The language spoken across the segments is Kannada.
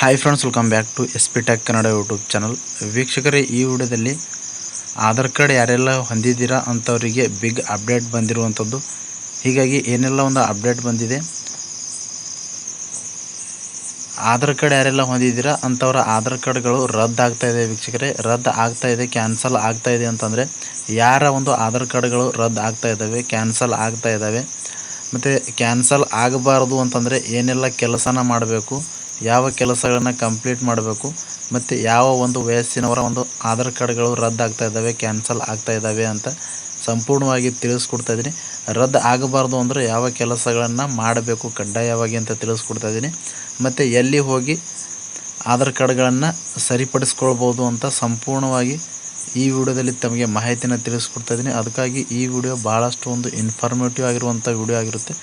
Hi friends, welcome back to S P tech Kannada YouTube channel. ವೀಕ್ಷಕರೇ, ಈ ವಿಡಿಯೋದಲ್ಲಿ ಆಧಾರ್ ಕಾರ್ಡ್ ಯಾರೆಲ್ಲ ಹೊಂದಿದ್ದೀರಾ ಅಂಥವರಿಗೆ ಬಿಗ್ ಅಪ್ಡೇಟ್ ಬಂದಿರುವಂಥದ್ದು. ಹೀಗಾಗಿ ಏನೆಲ್ಲ ಒಂದು ಅಪ್ಡೇಟ್ ಬಂದಿದೆ, ಆಧಾರ್ ಕಾರ್ಡ್ ಯಾರೆಲ್ಲ ಹೊಂದಿದ್ದೀರಾ ಅಂಥವ್ರ ಆಧಾರ್ ಕಾರ್ಡ್ಗಳು ರದ್ದಾಗ್ತಾ ಇದೆ. ವೀಕ್ಷಕರೇ, ರದ್ದು ಆಗ್ತಾ ಇದೆ, ಕ್ಯಾನ್ಸಲ್ ಆಗ್ತಾ ಇದೆ ಅಂತಂದರೆ ಯಾರ ಒಂದು ಆಧಾರ್ ಕಾರ್ಡ್ಗಳು ರದ್ದು ಆಗ್ತಾ ಇದ್ದಾವೆ, ಕ್ಯಾನ್ಸಲ್ ಆಗ್ತಾ ಇದ್ದಾವೆ, ಮತ್ತು ಕ್ಯಾನ್ಸಲ್ ಆಗಬಾರ್ದು ಅಂತಂದರೆ ಏನೆಲ್ಲ ಕೆಲಸನ ಮಾಡಬೇಕು, ಯಾವ ಕೆಲಸಗಳನ್ನು ಕಂಪ್ಲೀಟ್ ಮಾಡಬೇಕು, ಮತ್ತು ಯಾವ ಒಂದು ವಯಸ್ಸಿನವರ ಒಂದು ಆಧಾರ್ ಕಾರ್ಡ್ಗಳು ರದ್ದಾಗ್ತಾ ಇದ್ದಾವೆ, ಕ್ಯಾನ್ಸಲ್ ಆಗ್ತಾ ಇದ್ದಾವೆ ಅಂತ ಸಂಪೂರ್ಣವಾಗಿ ತಿಳಿಸ್ಕೊಡ್ತಾ ಇದ್ದೀನಿ. ರದ್ದು ಆಗಬಾರ್ದು ಅಂದರೆ ಯಾವ ಕೆಲಸಗಳನ್ನು ಮಾಡಬೇಕು ಕಡ್ಡಾಯವಾಗಿ ಅಂತ ತಿಳಿಸ್ಕೊಡ್ತಾ ಇದ್ದೀನಿ. ಮತ್ತು ಎಲ್ಲಿ ಹೋಗಿ ಆಧಾರ್ ಕಾರ್ಡ್ಗಳನ್ನು ಸರಿಪಡಿಸ್ಕೊಳ್ಬೋದು ಅಂತ ಸಂಪೂರ್ಣವಾಗಿ ಈ ವಿಡಿಯೋದಲ್ಲಿ ತಮಗೆ ಮಾಹಿತಿನ ತಿಳಿಸ್ಕೊಡ್ತಾ ಇದ್ದೀನಿ. ಅದಕ್ಕಾಗಿ ಈ ವಿಡಿಯೋ ಭಾಳಷ್ಟು ಒಂದು ಇನ್ಫಾರ್ಮೇಟಿವ್ ಆಗಿರುವಂಥ ವಿಡಿಯೋ ಆಗಿರುತ್ತೆ.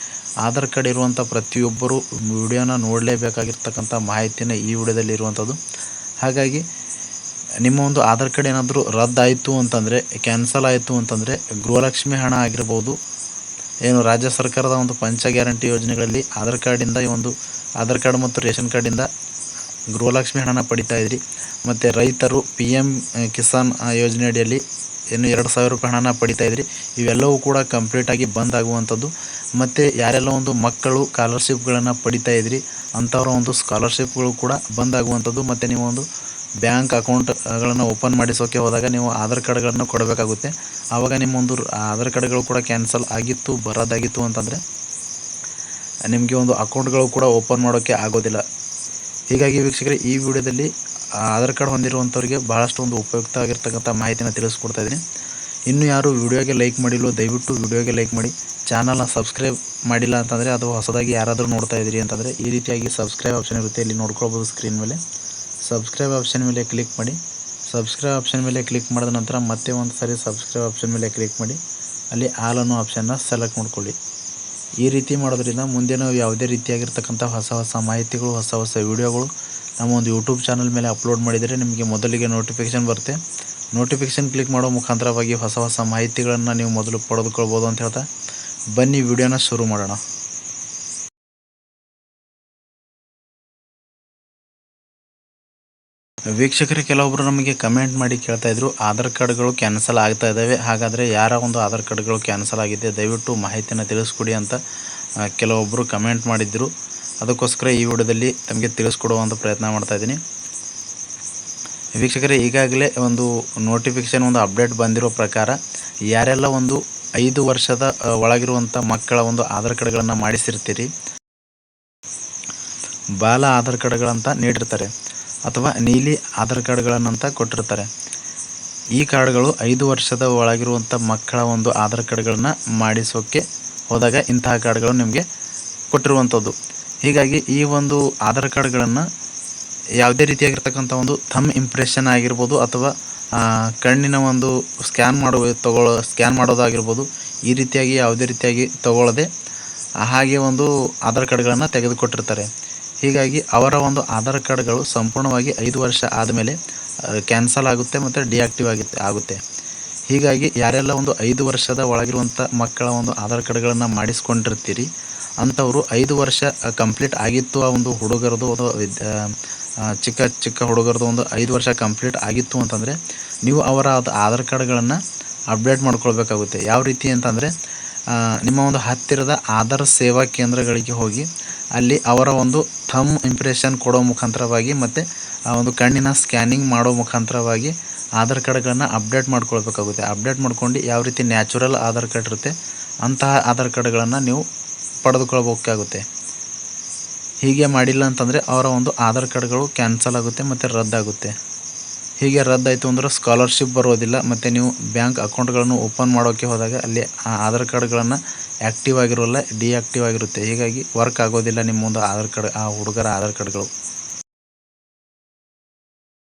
ಆಧಾರ್ ಕಾರ್ಡ್ ಇರುವಂಥ ಪ್ರತಿಯೊಬ್ಬರು ವಿಡಿಯೋನ ನೋಡಲೇಬೇಕಾಗಿರ್ತಕ್ಕಂಥ ಮಾಹಿತಿನ ಈ ವಿಡಿಯೋದಲ್ಲಿ ಇರುವಂಥದ್ದು. ಹಾಗಾಗಿ ನಿಮ್ಮ ಒಂದು ಆಧಾರ್ ಕಾರ್ಡ್ ಏನಾದರೂ ರದ್ದಾಯಿತು ಅಂತಂದರೆ, ಕ್ಯಾನ್ಸಲ್ ಆಯಿತು ಅಂತಂದರೆ, ಗೃಹಲಕ್ಷ್ಮಿ ಹಣ ಆಗಿರ್ಬೋದು, ಏನು ರಾಜ್ಯ ಸರ್ಕಾರದ ಒಂದು ಪಂಚ ಗ್ಯಾರಂಟಿ ಯೋಜನೆಗಳಲ್ಲಿ ಆಧಾರ್ ಕಾರ್ಡಿಂದ ಈ ಒಂದು ಆಧಾರ್ ಕಾರ್ಡ್ ಮತ್ತು ರೇಷನ್ ಕಾರ್ಡಿಂದ ಗೃಹಲಕ್ಷ್ಮಿ ಹಣನ ಪಡಿತಾ ಇದ್ರಿ. ಮತ್ತು ರೈತರು PM ಕಿಸಾನ್ ಯೋಜನೆ ಅಡಿಯಲ್ಲಿ ಏನು 2000 ರೂಪಾಯಿ ಹಣನ ಪಡಿತಾ ಇದ್ರಿ. ಇವೆಲ್ಲವೂ ಕೂಡ ಕಂಪ್ಲೀಟಾಗಿ ಬಂದ್ ಆಗುವಂಥದ್ದು. ಮತ್ತು ಯಾರೆಲ್ಲ ಒಂದು ಮಕ್ಕಳು ಸ್ಕಾಲರ್ಶಿಪ್ಗಳನ್ನು ಪಡಿತಾ ಇದ್ರಿ ಅಂಥವ್ರ ಒಂದು ಸ್ಕಾಲರ್ಶಿಪ್ಗಳು ಕೂಡ ಬಂದ್ ಆಗುವಂಥದ್ದು. ಮತ್ತು ನೀವು ಒಂದು ಬ್ಯಾಂಕ್ ಅಕೌಂಟ್ಗಳನ್ನು ಓಪನ್ ಮಾಡಿಸೋಕೆ ಹೋದಾಗ ನೀವು ಆಧಾರ್ ಕಾರ್ಡ್ಗಳನ್ನು ಕೊಡಬೇಕಾಗುತ್ತೆ. ಆವಾಗ ನಿಮ್ಮ ಒಂದು ಆಧಾರ್ ಕಾರ್ಡ್ಗಳು ಕೂಡ ಕ್ಯಾನ್ಸಲ್ ಆಗಿತ್ತು, ಬರೋದಾಗಿತ್ತು ಅಂತಂದರೆ ನಿಮಗೆ ಒಂದು ಅಕೌಂಟ್ಗಳು ಕೂಡ ಓಪನ್ ಮಾಡೋಕ್ಕೆ ಆಗೋದಿಲ್ಲ. ಹೀಗಾಗಿ ವೀಕ್ಷಕರೇ, ಈ ವಿಡಿಯೋದಲ್ಲಿ ಆಧಾರ್ ಕಾರ್ಡ್ ಹೊಂದಿರುವಂಥವ್ರಿಗೆ ಭಾಳಷ್ಟು ಒಂದು ಉಪಯುಕ್ತ ಆಗಿರ್ತಕ್ಕಂಥ ಮಾಹಿತಿನ ತಿಳಿಸ್ಕೊಡ್ತಾ ಇದ್ದೀನಿ. ಇನ್ನೂ ಯಾರು ವಿಡಿಯೋಗೆ ಲೈಕ್ ಮಾಡಿಲ್ಲೋ ದಯವಿಟ್ಟು ವಿಡಿಯೋಗೆ ಲೈಕ್ ಮಾಡಿ. ಚಾನಲ್ನ ಸಬ್ಸ್ಕ್ರೈಬ್ ಮಾಡಿಲ್ಲ ಅಂತಂದರೆ, ಅದು ಹೊಸದಾಗಿ ಯಾರಾದರೂ ನೋಡ್ತಾ ಇದ್ದೀರಿ ಅಂತಂದರೆ ಈ ರೀತಿಯಾಗಿ ಸಬ್ಸ್ಕ್ರೈಬ್ ಆಪ್ಷನ್ ಇರುತ್ತೆ, ಇಲ್ಲಿ ನೋಡ್ಕೊಳ್ಬೋದು ಸ್ಕ್ರೀನ್ ಮೇಲೆ. ಸಬ್ಸ್ಕ್ರೈಬ್ ಆಪ್ಷನ್ ಮೇಲೆ ಕ್ಲಿಕ್ ಮಾಡಿ. ಸಬ್ಸ್ಕ್ರೈಬ್ ಆಪ್ಷನ್ ಮೇಲೆ ಕ್ಲಿಕ್ ಮಾಡಿದ ನಂತರ ಮತ್ತೆ ಒಂದು ಸಾರಿ ಸಬ್ಸ್ಕ್ರೈಬ್ ಆಪ್ಷನ್ ಮೇಲೆ ಕ್ಲಿಕ್ ಮಾಡಿ, ಅಲ್ಲಿ ಆಲ್ ಅನ್ನೋ ಆಪ್ಷನ್ನ ಸೆಲೆಕ್ಟ್ ಮಾಡ್ಕೊಳ್ಳಿ. ಈ ರೀತಿ ಮಾಡೋದ್ರಿಂದ ಮುಂದೆ ನಾವು ಯಾವುದೇ ರೀತಿಯಾಗಿರ್ತಕ್ಕಂಥ ಹೊಸ ಮಾಹಿತಿಗಳು, ಹೊಸ ವಿಡಿಯೋಗಳು ನಮ್ಮ ಒಂದು ಯೂಟ್ಯೂಬ್ ಚಾನಲ್ ಮೇಲೆ ಅಪ್ಲೋಡ್ ಮಾಡಿದರೆ ನಿಮಗೆ ಮೊದಲಿಗೆ ನೋಟಿಫಿಕೇಷನ್ ಬರುತ್ತೆ. ನೋಟಿಫಿಕೇಷನ್ ಕ್ಲಿಕ್ ಮಾಡೋ ಮುಖಾಂತರವಾಗಿ ಹೊಸ ಮಾಹಿತಿಗಳನ್ನು ನೀವು ಮೊದಲು ಪಡೆದುಕೊಳ್ಬೋದು ಅಂತ ಹೇಳ್ತಾ ಬನ್ನಿ ವಿಡಿಯೋನ ಶುರು ಮಾಡೋಣ. ವೀಕ್ಷಕರೇ, ಕೆಲವೊಬ್ಬರು ನಮಗೆ ಕಮೆಂಟ್ ಮಾಡಿ ಕೇಳ್ತಾಯಿದ್ರು, ಆಧಾರ್ ಕಾರ್ಡ್ಗಳು ಕ್ಯಾನ್ಸಲ್ ಆಗ್ತಾ ಇದ್ದಾವೆ, ಹಾಗಾದರೆ ಯಾರ ಒಂದು ಆಧಾರ್ ಕಾರ್ಡ್ಗಳು ಕ್ಯಾನ್ಸಲ್ ಆಗಿದೆ ದಯವಿಟ್ಟು ಮಾಹಿತಿಯನ್ನು ತಿಳಿಸ್ಕೊಡಿ ಅಂತ ಕೆಲವೊಬ್ಬರು ಕಮೆಂಟ್ ಮಾಡಿದ್ದರು. ಅದಕ್ಕೋಸ್ಕರ ಈ ವಿಡಿಯೋದಲ್ಲಿ ತಮಗೆ ತಿಳಿಸ್ಕೊಡುವಂಥ ಪ್ರಯತ್ನ ಮಾಡ್ತಾಯಿದ್ದೀನಿ. ವೀಕ್ಷಕರೇ, ಈಗಾಗಲೇ ಒಂದು ನೋಟಿಫಿಕೇಷನ್ ಒಂದು ಅಪ್ಡೇಟ್ ಬಂದಿರೋ ಪ್ರಕಾರ ಯಾರೆಲ್ಲ ಒಂದು 5 ವರ್ಷದ ಒಳಗಿರುವಂಥ ಮಕ್ಕಳ ಒಂದು ಆಧಾರ್ ಕಾರ್ಡ್ಗಳನ್ನು ಮಾಡಿಸಿರ್ತೀರಿ, ಬಾಲ ಆಧಾರ್ ಕಾರ್ಡ್ಗಳಂತ ನೀಡಿರ್ತಾರೆ ಅಥವಾ ನೀಲಿ ಆಧಾರ್ ಕಾರ್ಡ್ಗಳನ್ನಂತ ಕೊಟ್ಟಿರ್ತಾರೆ. ಈ ಕಾರ್ಡ್ಗಳು 5 ವರ್ಷದ ಒಳಗಿರುವಂಥ ಮಕ್ಕಳ ಒಂದು ಆಧಾರ್ ಕಾರ್ಡ್ಗಳನ್ನು ಮಾಡಿಸೋಕ್ಕೆ ಹೋದಾಗ ಇಂತಹ ಕಾರ್ಡ್ಗಳು ನಿಮಗೆ ಕೊಟ್ಟಿರುವಂಥದ್ದು. ಹೀಗಾಗಿ ಈ ಒಂದು ಆಧಾರ್ ಕಾರ್ಡ್ಗಳನ್ನು ಯಾವುದೇ ರೀತಿಯಾಗಿರ್ತಕ್ಕಂಥ ಒಂದು ಥಂಬ್ ಇಂಪ್ರೆಷನ್ ಆಗಿರ್ಬೋದು ಅಥವಾ ಕಣ್ಣಿನ ಒಂದು ಸ್ಕ್ಯಾನ್ ಮಾಡೋದಾಗಿರ್ಬೋದು, ಈ ರೀತಿಯಾಗಿ ಯಾವುದೇ ರೀತಿಯಾಗಿ ತಗೊಳ್ಳದೆ ಹಾಗೆ ಒಂದು ಆಧಾರ್ ಕಾರ್ಡ್ಗಳನ್ನು ತೆಗೆದುಕೊಟ್ಟಿರ್ತಾರೆ. ಹೀಗಾಗಿ ಅವರ ಒಂದು ಆಧಾರ್ ಕಾರ್ಡ್ಗಳು ಸಂಪೂರ್ಣವಾಗಿ 5 ವರ್ಷ ಆದಮೇಲೆ ಕ್ಯಾನ್ಸಲ್ ಆಗುತ್ತೆ ಮತ್ತು ಡಿಆಕ್ಟಿವ್ ಆಗುತ್ತೆ. ಹೀಗಾಗಿ ಯಾರೆಲ್ಲ ಒಂದು 5 ವರ್ಷದ ಒಳಗಿರುವಂಥ ಮಕ್ಕಳ ಒಂದು ಆಧಾರ್ ಕಾರ್ಡ್ಗಳನ್ನು ಮಾಡಿಸ್ಕೊಂಡಿರ್ತೀರಿ ಅಂಥವರು 5 ವರ್ಷ ಕಂಪ್ಲೀಟ್ ಆಗಿತ್ತು ಆ ಒಂದು ಹುಡುಗರದು, ಒಂದು ಚಿಕ್ಕ ಹುಡುಗರದು ಒಂದು 5 ವರ್ಷ ಕಂಪ್ಲೀಟ್ ಆಗಿತ್ತು ಅಂತಂದರೆ ನೀವು ಅವರ ಆಧಾರ್ ಕಾರ್ಡ್ಗಳನ್ನು ಅಪ್ಡೇಟ್ ಮಾಡ್ಕೊಳ್ಬೇಕಾಗುತ್ತೆ. ಯಾವ ರೀತಿ ಅಂತಂದರೆ, ನಿಮ್ಮ ಒಂದು ಹತ್ತಿರದ ಆಧಾರ್ ಸೇವಾ ಕೇಂದ್ರಗಳಿಗೆ ಹೋಗಿ ಅಲ್ಲಿ ಅವರ ಒಂದು ಥಂಬ್ ಇಂಪ್ರೆಷನ್ ಕೊಡೋ ಮುಖಾಂತರವಾಗಿ ಮತ್ತು ಆ ಒಂದು ಕಣ್ಣಿನ ಸ್ಕ್ಯಾನಿಂಗ್ ಮಾಡೋ ಮುಖಾಂತರವಾಗಿ ಆಧಾರ್ ಕಾರ್ಡ್ಗಳನ್ನು ಅಪ್ಡೇಟ್ ಮಾಡ್ಕೊಳ್ಬೇಕಾಗುತ್ತೆ. ಅಪ್ಡೇಟ್ ಮಾಡ್ಕೊಂಡು ಯಾವ ರೀತಿ ನ್ಯಾಚುರಲ್ ಆಧಾರ್ ಕಾರ್ಡ್ ಇರುತ್ತೆ ಅಂತಹ ಆಧಾರ್ ಕಾರ್ಡ್ಗಳನ್ನು ನೀವು ಪಡೆದುಕೊಳ್ಬೇಕಾಗುತ್ತೆ. ಹೀಗೆ ಮಾಡಿಲ್ಲ ಅಂತಂದರೆ ಅವರ ಒಂದು ಆಧಾರ್ ಕಾರ್ಡ್ಗಳು ಕ್ಯಾನ್ಸಲ್ ಆಗುತ್ತೆ ಮತ್ತು ರದ್ದಾಗುತ್ತೆ. ಹೀಗೆ ರದ್ದಾಯಿತು ಅಂದರೆ ಸ್ಕಾಲರ್ಶಿಪ್ ಬರೋದಿಲ್ಲ ಮತ್ತು ನೀವು ಬ್ಯಾಂಕ್ ಅಕೌಂಟ್ಗಳನ್ನು ಓಪನ್ ಮಾಡೋಕ್ಕೆ ಹೋದಾಗ ಅಲ್ಲಿ ಆಧಾರ್ ಕಾರ್ಡ್ಗಳನ್ನು ಆ್ಯಕ್ಟಿವ್ ಆಗಿರೋಲ್ಲ, ಡಿಆಕ್ಟಿವ್ ಆಗಿರುತ್ತೆ. ಹೀಗಾಗಿ ವರ್ಕ್ ಆಗೋದಿಲ್ಲ ನಿಮ್ಮ ಒಂದು ಆಧಾರ್ ಕಾರ್ಡ್, ಆ ಹುಡುಗರ ಆಧಾರ್ ಕಾರ್ಡ್ಗಳು.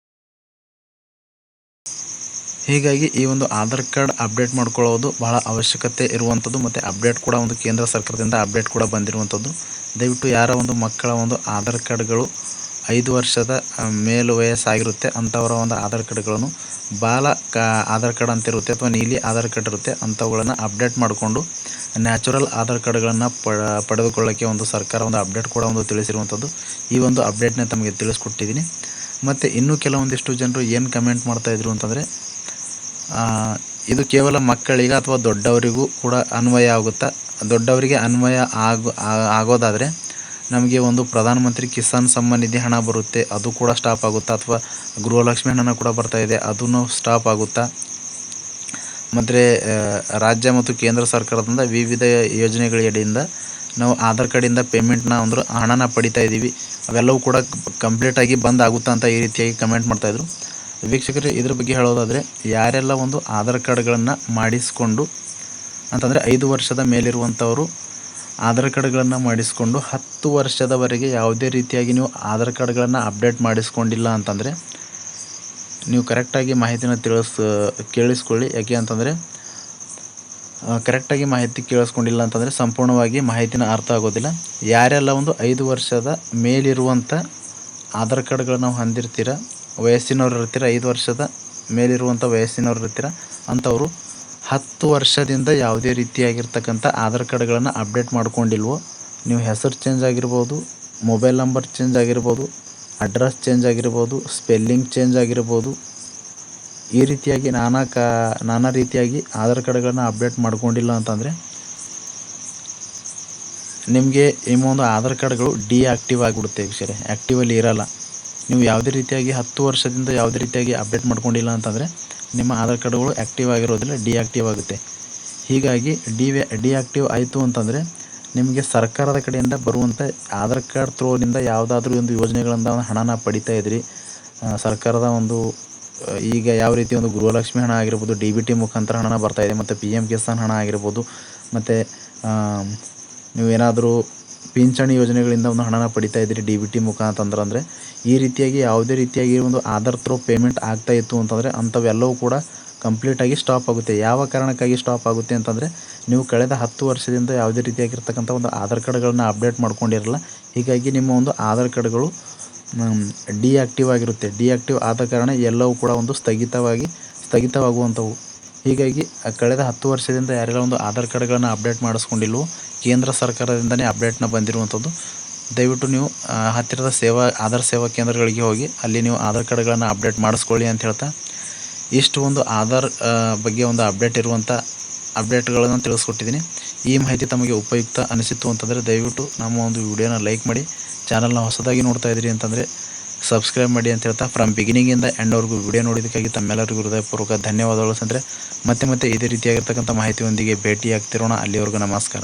ಹೀಗಾಗಿ ಈ ಒಂದು ಆಧಾರ್ ಕಾರ್ಡ್ ಅಪ್ಡೇಟ್ ಮಾಡ್ಕೊಳ್ಳೋದು ಬಹಳ ಅವಶ್ಯಕತೆ ಇರುವಂಥದ್ದು. ಮತ್ತು ಅಪ್ಡೇಟ್ ಕೂಡ ಒಂದು ಕೇಂದ್ರ ಸರ್ಕಾರದಿಂದ ಅಪ್ಡೇಟ್ ಕೂಡ ಬಂದಿರುವಂಥದ್ದು. ದಯವಿಟ್ಟು ಯಾರ ಒಂದು ಮಕ್ಕಳ ಒಂದು ಆಧಾರ್ ಕಾರ್ಡ್ಗಳು 5 ವರ್ಷದ ಮೇಲು ವಯಸ್ಸಾಗಿರುತ್ತೆ ಅಂಥವರ ಒಂದು ಆಧಾರ್ ಕಾರ್ಡ್ಗಳನ್ನು ಬಾಲ ಆಧಾರ್ ಕಾರ್ಡ್ ಅಂತ ಇರುತ್ತೆ ಅಥವಾ ನೀಲಿ ಆಧಾರ್ ಕಾರ್ಡ್ ಇರುತ್ತೆ, ಅಂಥವುಗಳನ್ನು ಅಪ್ಡೇಟ್ ಮಾಡಿಕೊಂಡು ನ್ಯಾಚುರಲ್ ಆಧಾರ್ ಕಾರ್ಡ್ಗಳನ್ನು ಪಡೆದುಕೊಳ್ಳೋಕ್ಕೆ ಒಂದು ಸರ್ಕಾರ ಒಂದು ಅಪ್ಡೇಟ್ ಕೂಡ ಒಂದು ತಿಳಿಸಿರುವಂಥದ್ದು. ಈ ಒಂದು ಅಪ್ಡೇಟ್ನ ತಮಗೆ ತಿಳಿಸ್ಕೊಟ್ಟಿದ್ದೀನಿ. ಮತ್ತು ಇನ್ನೂ ಕೆಲವೊಂದಿಷ್ಟು ಜನರು ಏನು ಕಮೆಂಟ್ ಮಾಡ್ತಾಯಿದ್ರು ಅಂತಂದರೆ, ಇದು ಕೇವಲ ಮಕ್ಕಳಿಗೆ ಅಥವಾ ದೊಡ್ಡವರಿಗೂ ಕೂಡ ಅನ್ವಯ ಆಗುತ್ತಾ, ದೊಡ್ಡವರಿಗೆ ಅನ್ವಯ ಆಗೋದಾದರೆ ನಮಗೆ ಒಂದು ಪ್ರಧಾನಮಂತ್ರಿ ಕಿಸಾನ್ ಸಮ್ಮಾನ್ ನಿಧಿ ಹಣ ಬರುತ್ತೆ, ಅದು ಕೂಡ ಸ್ಟಾಪ್ ಆಗುತ್ತಾ, ಅಥವಾ ಗೃಹಲಕ್ಷ್ಮಿ ಹಣ ಕೂಡ ಬರ್ತಾಯಿದೆ ಅದನ್ನು ಸ್ಟಾಪ್ ಆಗುತ್ತಾ, ಮತ್ತು ರಾಜ್ಯ ಮತ್ತು ಕೇಂದ್ರ ಸರ್ಕಾರದಿಂದ ವಿವಿಧ ಯೋಜನೆಗಳಡಿಯಿಂದ ನಾವು ಆಧಾರ್ ಕಾರ್ಡಿಂದ ಪೇಮೆಂಟ್ನ ಅಂದ್ರೆ ಹಣನ ಪಡಿತಾ ಇದ್ದೀವಿ, ಅವೆಲ್ಲವೂ ಕೂಡ ಕಂಪ್ಲೀಟಾಗಿ ಬಂದ್ ಆಗುತ್ತಾ ಅಂತ ಈ ರೀತಿಯಾಗಿ ಕಮೆಂಟ್ ಮಾಡ್ತಾಯಿದ್ರು. ವೀಕ್ಷಕರೇ, ಇದ್ರ ಬಗ್ಗೆ ಹೇಳೋದಾದರೆ ಯಾರೆಲ್ಲ ಒಂದು ಆಧಾರ್ ಕಾರ್ಡ್ಗಳನ್ನು ಮಾಡಿಸ್ಕೊಂಡು ಅಂತಂದರೆ 5 ವರ್ಷದ ಮೇಲಿರುವಂಥವರು ಆಧಾರ್ ಕಾರ್ಡ್ಗಳನ್ನು ಮಾಡಿಸ್ಕೊಂಡು 10 ವರ್ಷದವರೆಗೆ ಯಾವುದೇ ರೀತಿಯಾಗಿ ನೀವು ಆಧಾರ್ ಕಾರ್ಡ್ಗಳನ್ನು ಅಪ್ಡೇಟ್ ಮಾಡಿಸ್ಕೊಂಡಿಲ್ಲ ಅಂತಂದರೆ ನೀವು ಕರೆಕ್ಟಾಗಿ ಮಾಹಿತಿನ ಕೇಳಿಸ್ಕೊಳ್ಳಿ. ಯಾಕೆ ಅಂತಂದರೆ ಕರೆಕ್ಟಾಗಿ ಮಾಹಿತಿ ಕೇಳಿಸ್ಕೊಂಡಿಲ್ಲ ಅಂತಂದರೆ ಸಂಪೂರ್ಣವಾಗಿ ಮಾಹಿತಿನ ಅರ್ಥ ಆಗೋದಿಲ್ಲ. ಯಾರೆಲ್ಲ ಒಂದು 5 ವರ್ಷದ ಮೇಲಿರುವಂಥ ಆಧಾರ್ ಕಾರ್ಡ್ಗಳನ್ನು ಹೊಂದಿರ್ತೀರ, ವಯಸ್ಸಿನವ್ರು ಇರ್ತೀರ, 5 ವರ್ಷದ ಮೇಲಿರುವಂಥ ವಯಸ್ಸಿನವ್ರು ಇರ್ತೀರ, ಅಂಥವರು 10 ವರ್ಷದಿಂದ ಯಾವುದೇ ರೀತಿಯಾಗಿರ್ತಕ್ಕಂಥ ಆಧಾರ್ ಕಾರ್ಡ್ಗಳನ್ನು ಅಪ್ಡೇಟ್ ಮಾಡ್ಕೊಂಡಿಲ್ವೋ, ನೀವು ಹೆಸರು ಚೇಂಜ್ ಆಗಿರ್ಬೋದು, ಮೊಬೈಲ್ ನಂಬರ್ ಚೇಂಜ್ ಆಗಿರ್ಬೋದು, ಅಡ್ರೆಸ್ ಚೇಂಜ್ ಆಗಿರ್ಬೋದು, ಸ್ಪೆಲ್ಲಿಂಗ್ ಚೇಂಜ್ ಆಗಿರ್ಬೋದು, ಈ ರೀತಿಯಾಗಿ ನಾನಾ ರೀತಿಯಾಗಿ ಆಧಾರ್ ಕಾರ್ಡ್ಗಳನ್ನು ಅಪ್ಡೇಟ್ ಮಾಡ್ಕೊಂಡಿಲ್ಲ ಅಂತಂದರೆ ನಿಮಗೆ ನಿಮ್ಮ ಒಂದು ಆಧಾರ್ ಕಾರ್ಡ್ಗಳು ಡಿಆಕ್ಟಿವ್ ಆಗಿಬಿಡುತ್ತೆ ವೀಕ್ಷಕರೇ, ಆ್ಯಕ್ಟಿವಲ್ಲಿ ಇರಲ್ಲ. ನೀವು ಯಾವುದೇ ರೀತಿಯಾಗಿ 10 ವರ್ಷದಿಂದ ಯಾವುದೇ ರೀತಿಯಾಗಿ ಅಪ್ಡೇಟ್ ಮಾಡ್ಕೊಂಡಿಲ್ಲ ಅಂತಂದರೆ ನಿಮ್ಮ ಆಧಾರ್ ಕಾರ್ಡ್ಗಳು ಆ್ಯಕ್ಟಿವ್ ಆಗಿರೋದಿಲ್ಲ, ಡಿಆಕ್ಟಿವ್ ಆಗುತ್ತೆ. ಹೀಗಾಗಿ ಡಿಆಕ್ಟಿವ್ ಆಯಿತು ಅಂತಂದರೆ ನಿಮಗೆ ಸರ್ಕಾರದ ಕಡೆಯಿಂದ ಬರುವಂಥ ಆಧಾರ್ ಕಾರ್ಡ್ ಥ್ರೋನಿಂದ ಯಾವುದಾದ್ರೂ ಒಂದು ಯೋಜನೆಗಳಿಂದ ಹಣನ ಪಡಿತಾ ಇದ್ರಿ, ಸರ್ಕಾರದ ಒಂದು ಈಗ ಯಾವ ರೀತಿ ಒಂದು ಗೃಹಲಕ್ಷ್ಮಿ ಹಣ ಆಗಿರ್ಬೋದು, DBT ಮುಖಾಂತರ ಹಣ ಬರ್ತಾಯಿದೆ, ಮತ್ತು PM ಕಿಸಾನ್ ಹಣ ಆಗಿರ್ಬೋದು, ಮತ್ತು ನೀವೇನಾದರೂ ಪಿಂಚಣಿ ಯೋಜನೆಗಳಿಂದ ಒಂದು ಹಣನ ಪಡಿತಾ ಇದ್ದೀರಿ DBT ಮುಖಾಂತರ ಅಂದರೆ ಈ ರೀತಿಯಾಗಿ ಯಾವುದೇ ರೀತಿಯಾಗಿ ಒಂದು ಆಧಾರ್ ಥ್ರೋ ಪೇಮೆಂಟ್ ಆಗ್ತಾಯಿತ್ತು ಅಂತಂದರೆ ಅಂಥವೆಲ್ಲವೂ ಕೂಡ ಕಂಪ್ಲೀಟಾಗಿ ಸ್ಟಾಪ್ ಆಗುತ್ತೆ. ಯಾವ ಕಾರಣಕ್ಕಾಗಿ ಸ್ಟಾಪ್ ಆಗುತ್ತೆ ಅಂತಂದರೆ ನೀವು ಕಳೆದ 10 ವರ್ಷದಿಂದ ಯಾವುದೇ ರೀತಿಯಾಗಿರ್ತಕ್ಕಂಥ ಒಂದು ಆಧಾರ್ ಕಾರ್ಡ್ಗಳನ್ನ ಅಪ್ಡೇಟ್ ಮಾಡ್ಕೊಂಡಿರಲ್ಲ. ಹೀಗಾಗಿ ನಿಮ್ಮ ಒಂದು ಆಧಾರ್ ಕಾರ್ಡ್ಗಳು ಡಿಆಕ್ಟಿವ್ ಆಗಿರುತ್ತೆ. ಡಿಆಕ್ಟಿವ್ ಆದ ಕಾರಣ ಎಲ್ಲವೂ ಕೂಡ ಒಂದು ಸ್ಥಗಿತವಾಗುವಂಥವು. ಹೀಗಾಗಿ ಕಳೆದ 10 ವರ್ಷದಿಂದ ಯಾರೆಲ್ಲ ಒಂದು ಆಧಾರ್ ಕಾರ್ಡ್ಗಳನ್ನು ಅಪ್ಡೇಟ್ ಮಾಡಿಸ್ಕೊಂಡಿಲ್ವೋ, ಕೇಂದ್ರ ಸರ್ಕಾರದಿಂದನೇ ಅಪ್ಡೇಟ್ನ ಬಂದಿರುವಂಥದ್ದು, ದಯವಿಟ್ಟು ನೀವು ಹತ್ತಿರದ ಆಧಾರ್ ಸೇವಾ ಕೇಂದ್ರಗಳಿಗೆ ಹೋಗಿ ಅಲ್ಲಿ ನೀವು ಆಧಾರ್ ಕಾರ್ಡ್ಗಳನ್ನು ಅಪ್ಡೇಟ್ ಮಾಡಿಸ್ಕೊಳ್ಳಿ ಅಂತ ಹೇಳ್ತಾ, ಇಷ್ಟು ಒಂದು ಆಧಾರ್ ಬಗ್ಗೆ ಒಂದು ಅಪ್ಡೇಟ್ಗಳನ್ನು ತಿಳಿಸ್ಕೊಟ್ಟಿದ್ದೀನಿ. ಈ ಮಾಹಿತಿ ತಮಗೆ ಉಪಯುಕ್ತ ಅನಿಸಿತ್ತು ಅಂತಂದರೆ ದಯವಿಟ್ಟು ನಮ್ಮ ಒಂದು ವಿಡಿಯೋನ ಲೈಕ್ ಮಾಡಿ, ಚಾನಲ್ನ ಹೊಸದಾಗಿ ನೋಡ್ತಾ ಇದ್ದೀರಿ ಅಂತಂದರೆ ಸಬ್ಸ್ಕ್ರೈಬ್ ಮಾಡಿ ಅಂತ ಹೇಳ್ತಾ, ಫ್ರಮ್ ಬಿಗಿನಿಂಗಿಂದ ಎಂಡ್ವರೆಗೂ ವಿಡಿಯೋ ನೋಡಿದ್ದಕ್ಕಾಗಿ ತಮ್ಮೆಲ್ಲರಿಗೂ ಹೃದಯಪೂರ್ವಕ ಧನ್ಯವಾದಗಳು. ಅಂದರೆ ಮತ್ತೆ ಇದೇ ರೀತಿಯಾಗಿರ್ತಕ್ಕಂಥ ಮಾಹಿತಿಯೊಂದಿಗೆ ಭೇಟಿಯಾಗ್ತಿರೋಣ. ಅಲ್ಲಿವರೆಗೂ ನಮಸ್ಕಾರ.